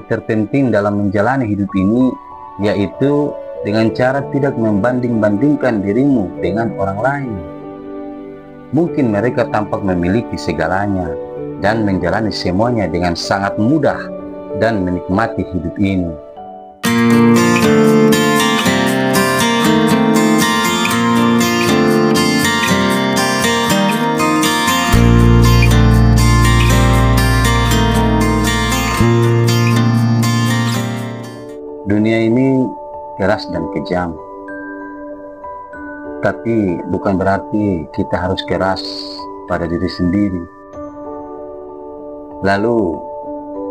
terpenting dalam menjalani hidup ini, yaitu dengan cara tidak membanding-bandingkan dirimu dengan orang lain. Mungkin mereka tampak memiliki segalanya dan menjalani semuanya dengan sangat mudah dan menikmati hidup ini. Dunia ini keras dan kejam, tapi bukan berarti kita harus keras pada diri sendiri. Lalu,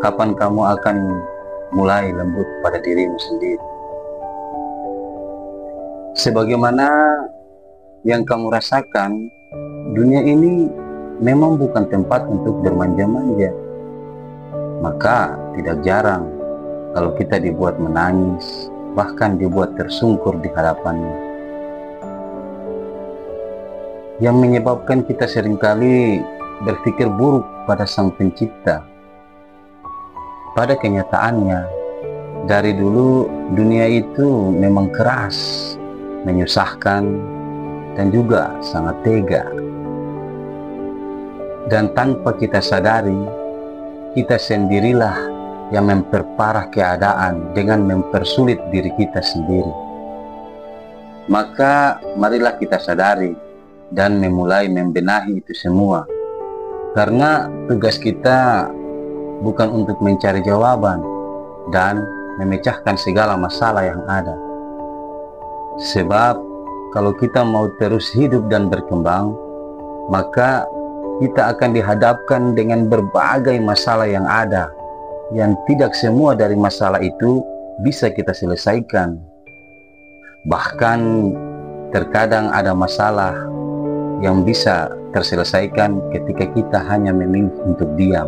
kapan kamu akan mulai lembut pada dirimu sendiri? Sebagaimana yang kamu rasakan, dunia ini memang bukan tempat untuk bermanja-manja. Maka tidak jarang kalau kita dibuat menangis, bahkan dibuat tersungkur di hadapannya. Yang menyebabkan kita seringkali berpikir buruk pada Sang Pencipta. Pada kenyataannya, dari dulu dunia itu memang keras, menyusahkan, dan juga sangat tega. Dan tanpa kita sadari, kita sendirilah yang memperparah keadaan dengan mempersulit diri kita sendiri. Maka marilah kita sadari dan memulai membenahi itu semua. Karena tugas kita bukan untuk mencari jawaban dan memecahkan segala masalah yang ada. Sebab kalau kita mau terus hidup dan berkembang, maka kita akan dihadapkan dengan berbagai masalah yang ada, yang tidak semua dari masalah itu bisa kita selesaikan. Bahkan terkadang ada masalah yang bisa terselesaikan ketika kita hanya memilih untuk diam.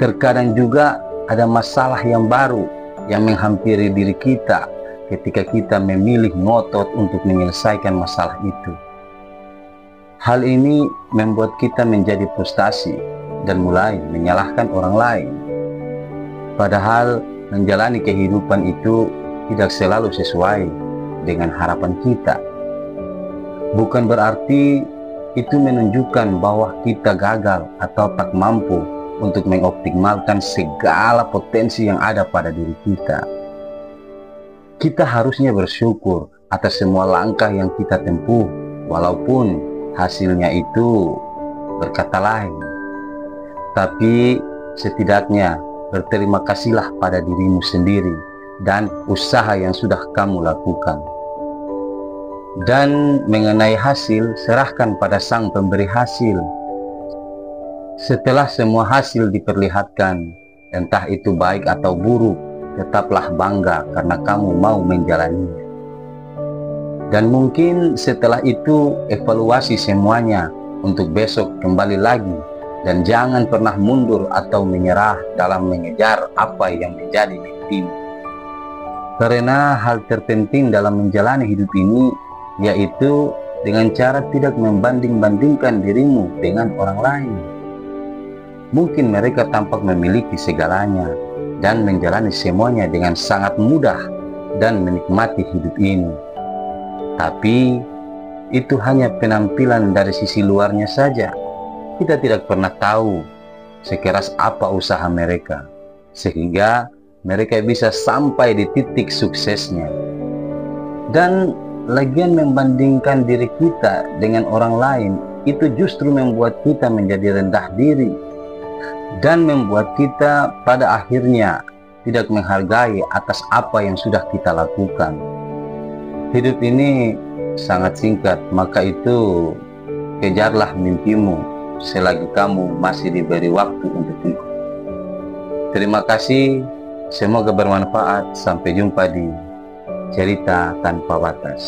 Terkadang juga ada masalah yang baru yang menghampiri diri kita ketika kita memilih ngotot untuk menyelesaikan masalah itu. Hal ini membuat kita menjadi frustasi dan mulai menyalahkan orang lain. Padahal menjalani kehidupan itu tidak selalu sesuai dengan harapan kita. Bukan berarti itu menunjukkan bahwa kita gagal atau tak mampu untuk mengoptimalkan segala potensi yang ada pada diri kita. Kita harusnya bersyukur atas semua langkah yang kita tempuh, walaupun hasilnya itu berkata lain. Tapi setidaknya berterima kasihlah pada dirimu sendiri dan usaha yang sudah kamu lakukan. Dan mengenai hasil, serahkan pada Sang Pemberi hasil. Setelah semua hasil diperlihatkan, entah itu baik atau buruk, tetaplah bangga karena kamu mau menjalaninya. Dan mungkin setelah itu evaluasi semuanya untuk besok kembali lagi. Dan jangan pernah mundur atau menyerah dalam mengejar apa yang menjadi mimpimu. Karena hal terpenting dalam menjalani hidup ini, yaitu dengan cara tidak membanding-bandingkan dirimu dengan orang lain. Mungkin mereka tampak memiliki segalanya dan menjalani semuanya dengan sangat mudah dan menikmati hidup ini. Tapi itu hanya penampilan dari sisi luarnya saja. Kita tidak pernah tahu sekeras apa usaha mereka, sehingga mereka bisa sampai di titik suksesnya. Dan lagian membandingkan diri kita dengan orang lain, itu justru membuat kita menjadi rendah diri, dan membuat kita pada akhirnya tidak menghargai atas apa yang sudah kita lakukan. Hidup ini sangat singkat, maka itu kejarlah mimpimu selagi kamu masih diberi waktu untuk itu. Terima kasih, semoga bermanfaat. Sampai jumpa di Cerita Tanpa Batas.